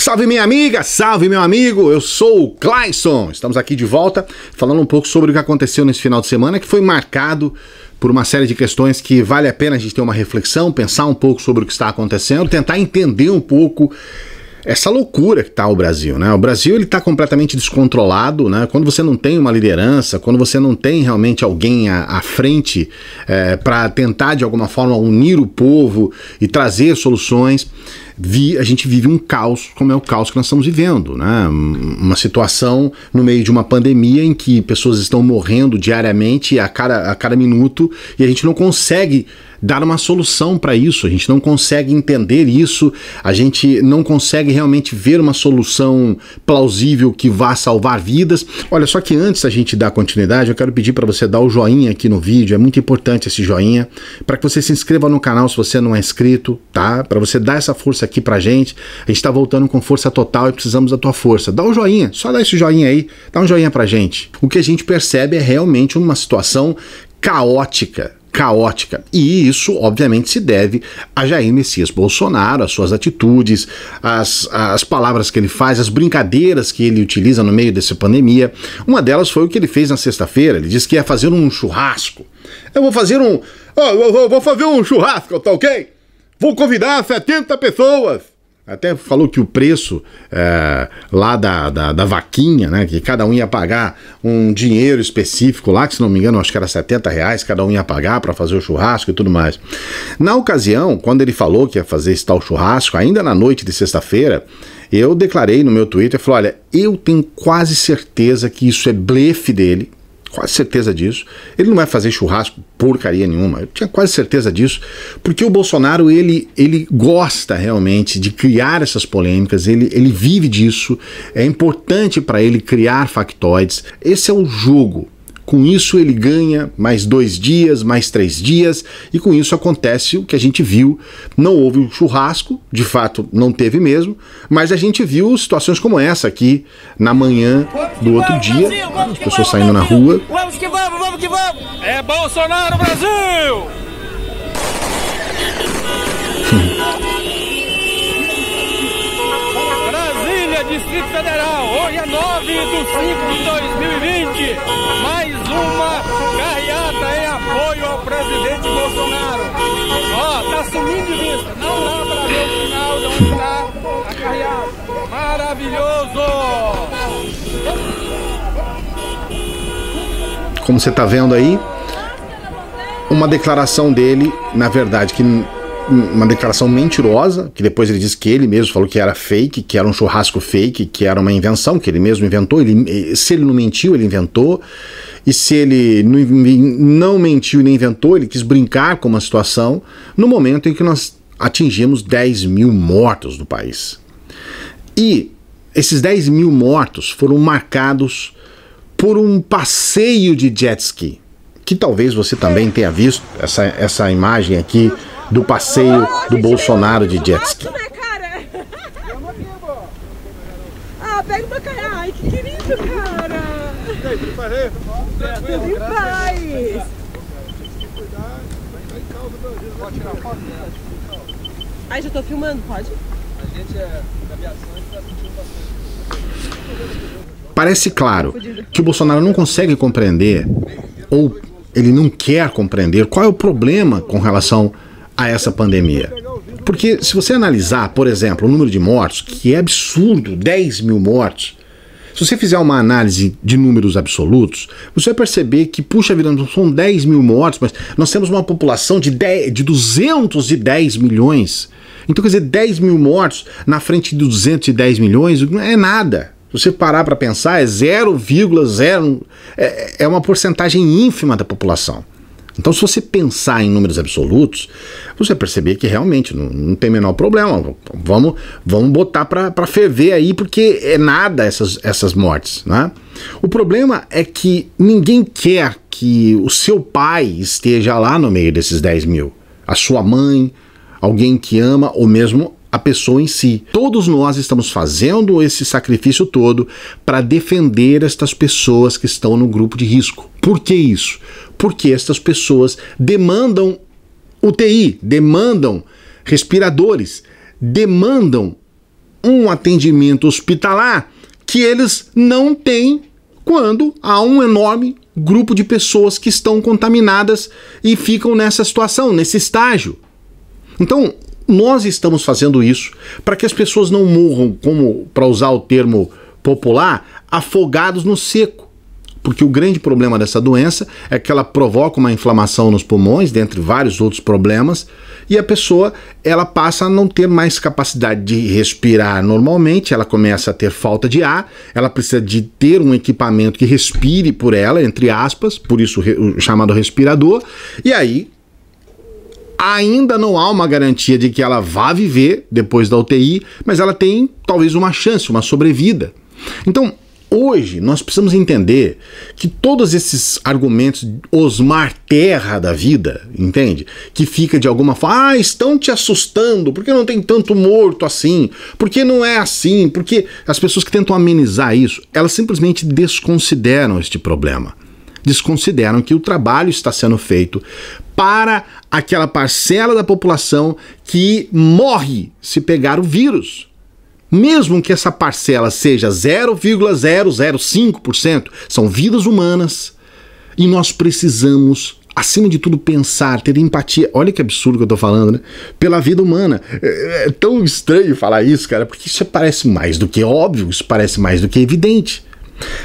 Salve minha amiga, salve meu amigo, eu sou o Clayson. Estamos aqui de volta falando um pouco sobre o que aconteceu nesse final de semana, que foi marcado por uma série de questões que vale a pena a gente ter uma reflexão, pensar um pouco sobre o que está acontecendo, tentar entender um pouco essa loucura que está o Brasil, né? O Brasil, ele está completamente descontrolado, né? Quando você não tem uma liderança, quando você não tem realmente alguém à frente para tentar de alguma forma unir o povo e trazer soluções, a gente vive um caos, como é o caos que nós estamos vivendo, né? Uma situação no meio de uma pandemia em que pessoas estão morrendo diariamente a cada minuto e a gente não consegue dar uma solução para isso, a gente não consegue entender isso, a gente não consegue realmente ver uma solução plausível que vá salvar vidas. Olha, só que antes da gente dar continuidade, eu quero pedir para você dar o joinha aqui no vídeo, é muito importante esse joinha, para que você se inscreva no canal se você não é inscrito, tá? Para você dar essa força aqui pra gente, a gente tá voltando com força total e precisamos da tua força. Dá o joinha, só dá esse joinha aí, dá um joinha pra gente. O que a gente percebe é realmente uma situação caótica. E isso, obviamente, se deve a Jair Messias Bolsonaro, as suas atitudes, as palavras que ele faz, as brincadeiras que ele utiliza no meio dessa pandemia. Uma delas foi o que ele fez na sexta-feira. Ele disse que ia fazer um churrasco. Eu vou fazer um churrasco, tá ok? Vou convidar 70 pessoas. Até falou que o preço lá da vaquinha, né, que cada um ia pagar um dinheiro específico lá, que se não me engano acho que era R$70, cada um ia pagar para fazer o churrasco e tudo mais. Na ocasião, quando ele falou que ia fazer esse tal churrasco, ainda na noite de sexta-feira, eu declarei no meu Twitter, falei, olha, eu tenho quase certeza que isso é blefe dele, quase certeza disso, ele não vai fazer churrasco porcaria nenhuma, eu tinha quase certeza disso, porque o Bolsonaro, ele gosta realmente de criar essas polêmicas, ele vive disso, é importante para ele criar factoides, esse é o jogo. Com isso ele ganha mais 2 dias, mais 3 dias, e com isso acontece o que a gente viu. Não houve um churrasco, de fato não teve mesmo, mas a gente viu situações como essa aqui na manhã do outro dia, as pessoas saindo na rua. Vamos que vamos, vamos que vamos! É Bolsonaro, Brasil! Brasília, Distrito Federal, hoje é 9/5/2020, mais uma carreata em apoio ao presidente Bolsonaro. Ó, tá sumindo de vista, não dá para ver o final de onde está a carreata. Maravilhoso! Como você tá vendo aí, uma declaração dele, na verdade, uma declaração mentirosa, que depois ele disse que ele mesmo falou que era fake, que era um churrasco fake, que era uma invenção, que ele mesmo inventou. Se ele não mentiu, ele inventou. E se ele não mentiu e nem inventou, ele quis brincar com uma situação no momento em que nós atingimos 10 mil mortos no país. E esses 10 mil mortos foram marcados por um passeio de jet ski, que talvez você também tenha visto essa imagem aqui do passeio do Bolsonaro de jet ski. Ah, pega uma cara. Ai, que querido, cara. Tudo em paz. Ai, já tô filmando, pode? A gente é da aviação e tá sentindo bastante. Parece claro que o Bolsonaro não consegue compreender, ou ele não quer compreender, qual é o problema com relação a essa pandemia. Porque se você analisar, por exemplo, o número de mortos, que é absurdo, 10 mil mortos, se você fizer uma análise de números absolutos, você vai perceber que, puxa vida, não são 10 mil mortos, mas nós temos uma população de 210 milhões. Então, quer dizer, 10 mil mortos na frente de 210 milhões não é nada. Se você parar para pensar, é 0,0, é uma porcentagem ínfima da população. Então, se você pensar em números absolutos, você vai perceber que realmente não tem o menor problema. Vamos botar para ferver aí, porque é nada essas mortes, né? O problema é que ninguém quer que o seu pai esteja lá no meio desses 10 mil. A sua mãe, alguém que ama, ou mesmo a pessoa em si. Todos nós estamos fazendo esse sacrifício todo para defender estas pessoas que estão no grupo de risco. Por que isso? Porque estas pessoas demandam UTI, demandam respiradores, demandam um atendimento hospitalar que eles não têm quando há um enorme grupo de pessoas que estão contaminadas e ficam nessa situação, nesse estágio. Então, nós estamos fazendo isso para que as pessoas não morram, como, para usar o termo popular, afogados no seco. Porque o grande problema dessa doença é que ela provoca uma inflamação nos pulmões, dentre vários outros problemas, e a pessoa ela passa a não ter mais capacidade de respirar normalmente, ela começa a ter falta de ar, ela precisa de ter um equipamento que respire por ela, entre aspas, por isso o chamado respirador, e aí ainda não há uma garantia de que ela vá viver depois da UTI, mas ela tem talvez uma chance, uma sobrevida. Então, hoje, nós precisamos entender que todos esses argumentos Osmar Terra da vida, entende? Que fica de alguma forma, estão te assustando, porque não tem tanto morto assim, porque não é assim, porque as pessoas que tentam amenizar isso, elas simplesmente desconsideram este problema. Desconsideram que o trabalho está sendo feito para aquela parcela da população que morre se pegar o vírus. Mesmo que essa parcela seja 0,005%, são vidas humanas e nós precisamos, acima de tudo, pensar, ter empatia. Olha que absurdo que eu tô falando, né? Pela vida humana. É tão estranho falar isso, cara, porque isso parece mais do que óbvio, isso parece mais do que evidente.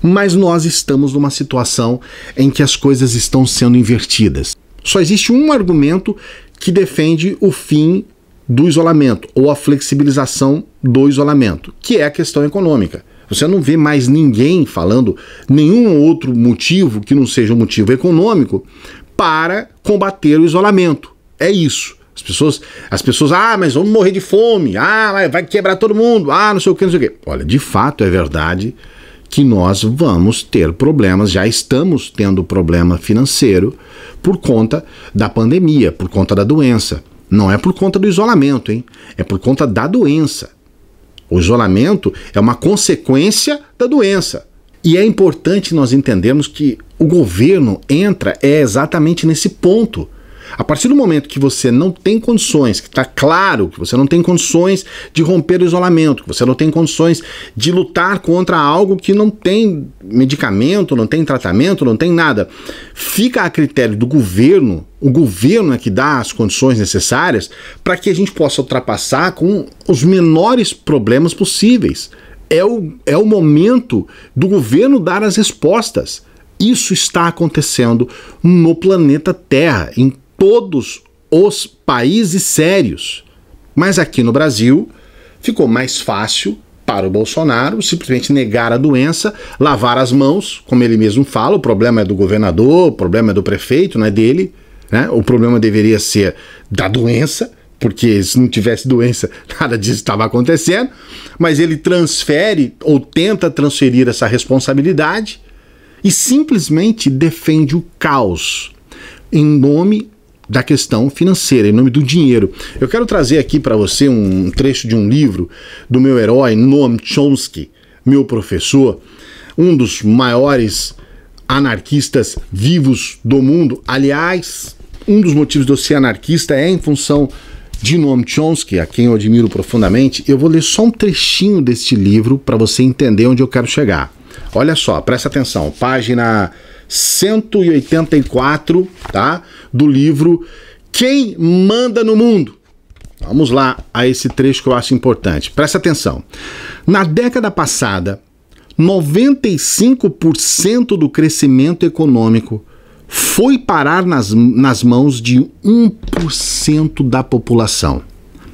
Mas nós estamos numa situação em que as coisas estão sendo invertidas. Só existe um argumento que defende o fim do isolamento, ou a flexibilização do isolamento, que é a questão econômica. Você não vê mais ninguém falando nenhum outro motivo que não seja um motivo econômico para combater o isolamento. É isso. As pessoas, mas vamos morrer de fome, vai quebrar todo mundo, não sei o que, não sei o que. Olha, de fato é verdade que nós vamos ter problemas, já estamos tendo problema financeiro por conta da pandemia, por conta da doença. Não é por conta do isolamento, hein? É por conta da doença. O isolamento é uma consequência da doença. E é importante nós entendermos que o governo entra exatamente nesse ponto. A partir do momento que você não tem condições, que está claro que você não tem condições de romper o isolamento, que você não tem condições de lutar contra algo que não tem medicamento, não tem tratamento, não tem nada, fica a critério do governo, o governo é que dá as condições necessárias para que a gente possa ultrapassar com os menores problemas possíveis. É o momento do governo dar as respostas. Isso está acontecendo no planeta Terra, em todos os países sérios. Mas aqui no Brasil ficou mais fácil para o Bolsonaro simplesmente negar a doença, lavar as mãos, como ele mesmo fala, o problema é do governador, o problema é do prefeito, não é dele, né? O problema deveria ser da doença, porque se não tivesse doença, nada disso estava acontecendo, mas ele transfere ou tenta transferir essa responsabilidade e simplesmente defende o caos em nome da questão financeira, em nome do dinheiro. Eu quero trazer aqui para você um trecho de um livro do meu herói Noam Chomsky, meu professor, um dos maiores anarquistas vivos do mundo. Aliás, um dos motivos de eu ser anarquista é em função de Noam Chomsky, a quem eu admiro profundamente. Eu vou ler só um trechinho deste livro para você entender onde eu quero chegar. Olha só, presta atenção, página 184, tá? Do livro Quem Manda no Mundo. Vamos lá a esse trecho que eu acho importante. Presta atenção. Na década passada, 95% do crescimento econômico foi parar nas mãos de 1% da população.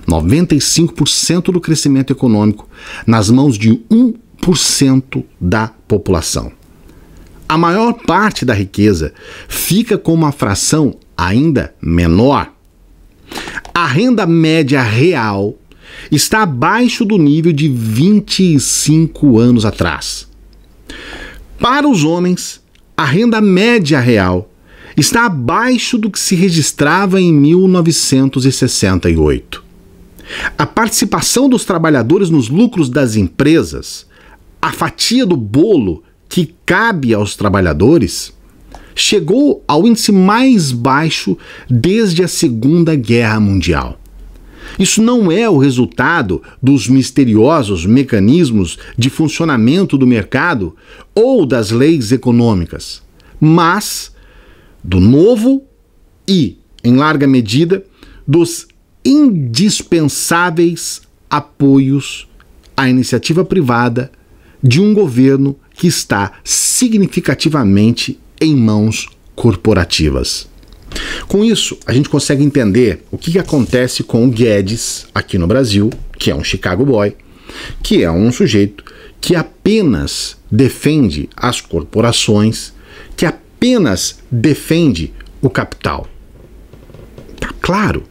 95% do crescimento econômico nas mãos de 1% da população. A maior parte da riqueza fica com uma fração ainda menor. A renda média real está abaixo do nível de 25 anos atrás. Para os homens, a renda média real está abaixo do que se registrava em 1968. A participação dos trabalhadores nos lucros das empresas, a fatia do bolo que cabe aos trabalhadores, chegou ao índice mais baixo desde a Segunda Guerra Mundial. Isso não é o resultado dos misteriosos mecanismos de funcionamento do mercado ou das leis econômicas, mas do novo e, em larga medida, dos indispensáveis apoios à iniciativa privada de um governo que está significativamente em mãos corporativas. Com isso, a gente consegue entender o que acontece com o Guedes aqui no Brasil, que é um Chicago Boy, que é um sujeito que apenas defende as corporações, que apenas defende o capital. Tá claro.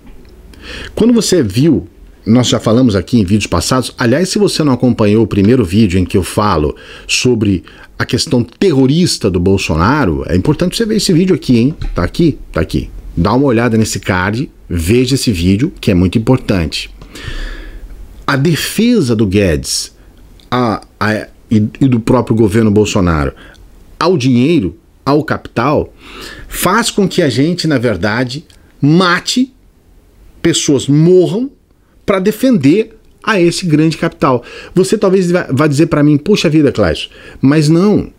Quando você viu, nós já falamos aqui em vídeos passados, aliás, se você não acompanhou o primeiro vídeo em que eu falo sobre a questão terrorista do Bolsonaro, é importante você ver esse vídeo aqui, hein? Tá aqui? Tá aqui. Dá uma olhada nesse card, veja esse vídeo, que é muito importante. A defesa do Guedes e do próprio governo Bolsonaro ao dinheiro, ao capital, faz com que a gente, na verdade, mate, pessoas morram para defender a esse grande capital. Você talvez vá dizer para mim, poxa vida, Cláudio, mas não.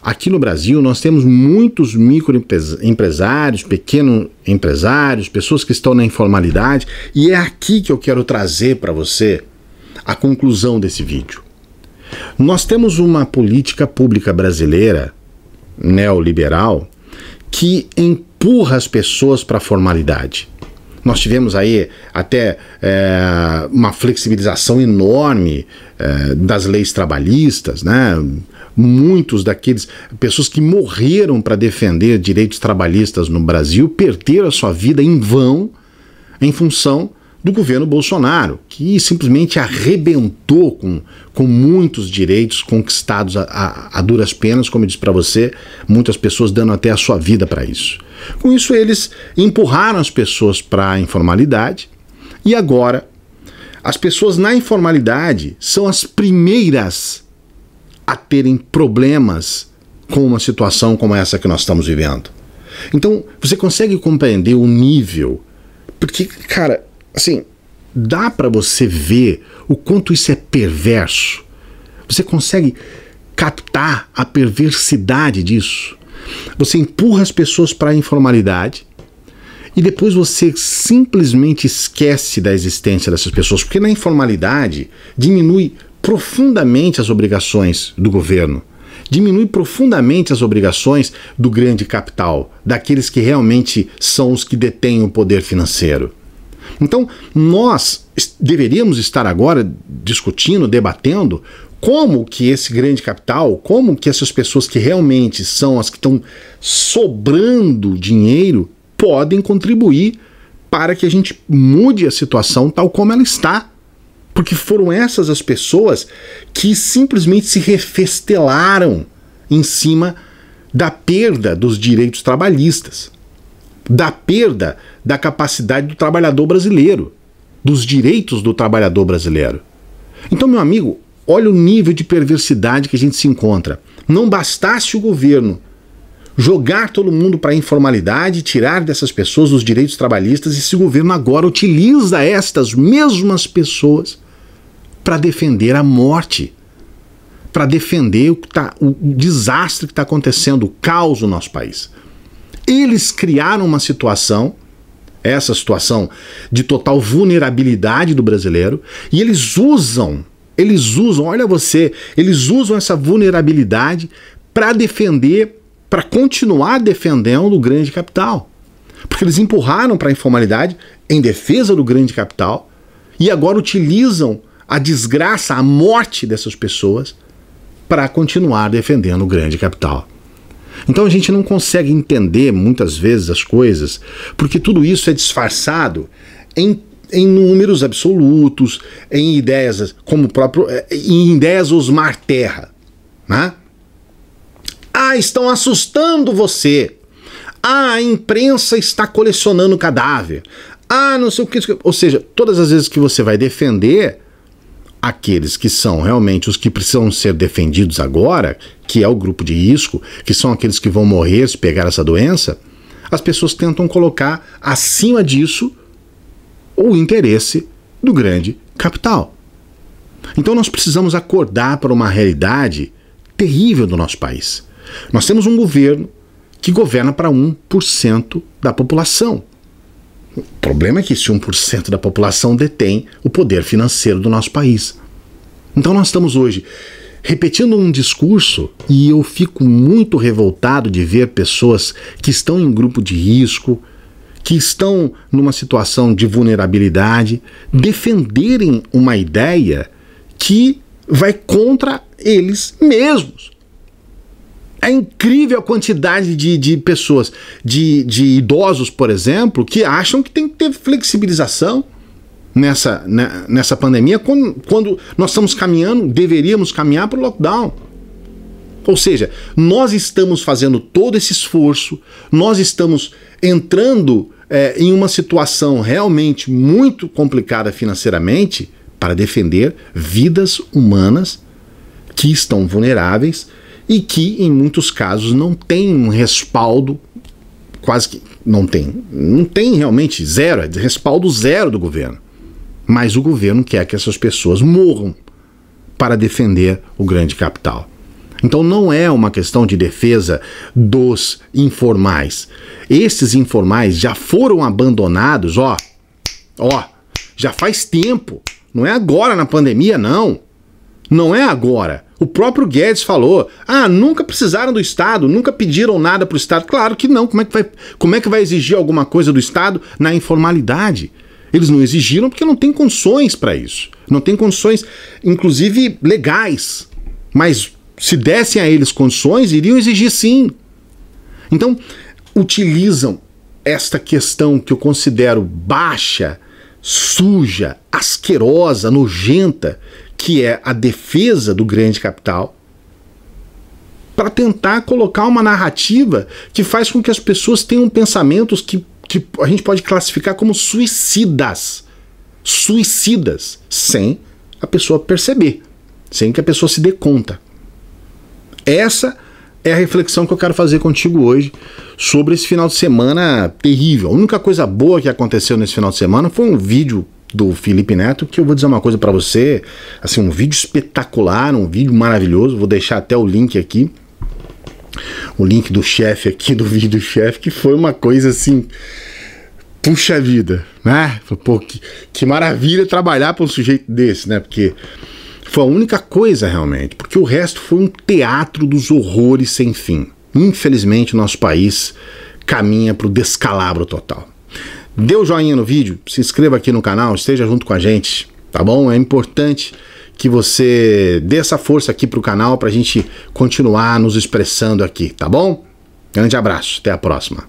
Aqui no Brasil nós temos muitos microempresários, pequenos empresários, pessoas que estão na informalidade, e é aqui que eu quero trazer para você a conclusão desse vídeo. Nós temos uma política pública brasileira, neoliberal, que empurra as pessoas para a formalidade. Nós tivemos aí até uma flexibilização enorme das leis trabalhistas, né? Muitos daqueles pessoas que morreram para defender direitos trabalhistas no Brasil perderam a sua vida em vão em função do governo Bolsonaro, que simplesmente arrebentou com muitos direitos conquistados a duras penas, como eu disse para você, muitas pessoas dando até a sua vida para isso. Com isso, eles empurraram as pessoas para a informalidade e agora as pessoas na informalidade são as primeiras a terem problemas com uma situação como essa que nós estamos vivendo. Então, você consegue compreender o nível? Porque, cara, assim, dá para você ver o quanto isso é perverso. Você consegue captar a perversidade disso. Você empurra as pessoas para a informalidade e depois você simplesmente esquece da existência dessas pessoas, porque na informalidade diminui profundamente as obrigações do governo, diminui profundamente as obrigações do grande capital, daqueles que realmente são os que detêm o poder financeiro. Então, nós deveríamos estar agora discutindo, debatendo como que esse grande capital, como que essas pessoas que realmente são as que estão sobrando dinheiro, podem contribuir para que a gente mude a situação tal como ela está. Porque foram essas as pessoas que simplesmente se refestelaram em cima da perda dos direitos trabalhistas, da perda da capacidade do trabalhador brasileiro, dos direitos do trabalhador brasileiro. Então, meu amigo, olha o nível de perversidade que a gente se encontra. Não bastasse o governo jogar todo mundo para a informalidade, tirar dessas pessoas os direitos trabalhistas, esse governo agora utiliza estas mesmas pessoas para defender a morte, para defender o desastre que está acontecendo, o caos no nosso país. Eles criaram uma situação, essa situação de total vulnerabilidade do brasileiro, e eles usam, olha você, eles usam essa vulnerabilidade para defender, para continuar defendendo o grande capital. Porque eles empurraram para a informalidade em defesa do grande capital e agora utilizam a desgraça, a morte dessas pessoas para continuar defendendo o grande capital. Então a gente não consegue entender muitas vezes as coisas, porque tudo isso é disfarçado em números absolutos, em ideias como o próprio, em ideias Osmar Terra, né? Ah, estão assustando você. Ah, a imprensa está colecionando cadáver. Ah, não sei o que. Ou seja, todas as vezes que você vai defender aqueles que são realmente os que precisam ser defendidos agora, que é o grupo de risco, que são aqueles que vão morrer se pegar essa doença, as pessoas tentam colocar acima disso o interesse do grande capital. Então nós precisamos acordar para uma realidade terrível do nosso país. Nós temos um governo que governa para 1% da população. O problema é que esse 1% da população detém o poder financeiro do nosso país. Então nós estamos hoje repetindo um discurso e eu fico muito revoltado de ver pessoas que estão em grupo de risco, que estão numa situação de vulnerabilidade, defenderem uma ideia que vai contra eles mesmos. É incrível a quantidade de pessoas, de idosos, por exemplo, que acham que tem que ter flexibilização nessa pandemia, quando nós estamos caminhando, deveríamos caminhar para o lockdown. Ou seja, nós estamos fazendo todo esse esforço, nós estamos entrando em uma situação realmente muito complicada financeiramente para defender vidas humanas que estão vulneráveis e que, em muitos casos, não tem um respaldo, quase que não tem realmente zero, é respaldo zero do governo. Mas o governo quer que essas pessoas morram para defender o grande capital. Então não é uma questão de defesa dos informais. Esses informais já foram abandonados, já faz tempo. Não é agora na pandemia, não. Não é agora. O próprio Guedes falou, nunca precisaram do Estado, nunca pediram nada para o Estado. Claro que não. Como é que vai exigir alguma coisa do Estado na informalidade? Eles não exigiram porque não tem condições para isso. Não tem condições, inclusive legais. Mas se dessem a eles condições, iriam exigir sim. Então, utilizam esta questão que eu considero baixa, suja, asquerosa, nojenta, que é a defesa do grande capital, para tentar colocar uma narrativa que faz com que as pessoas tenham pensamentos que a gente pode classificar como suicidas, sem a pessoa perceber, sem que a pessoa se dê conta. Essa é a reflexão que eu quero fazer contigo hoje sobre esse final de semana terrível. A única coisa boa que aconteceu nesse final de semana foi um vídeo do Felipe Neto, que eu vou dizer uma coisa para você, assim, um vídeo espetacular, um vídeo maravilhoso, vou deixar até o link aqui, o link do chefe aqui, do vídeo do chefe, que foi uma coisa assim, puxa vida, né? Pô, que maravilha trabalhar para um sujeito desse, né? Porque foi a única coisa realmente, porque o resto foi um teatro dos horrores sem fim. Infelizmente o nosso país caminha para o descalabro total. Dê o joinha no vídeo, se inscreva aqui no canal, esteja junto com a gente, tá bom? É importante que você dê essa força aqui pro canal pra gente continuar nos expressando aqui, tá bom? Grande abraço, até a próxima.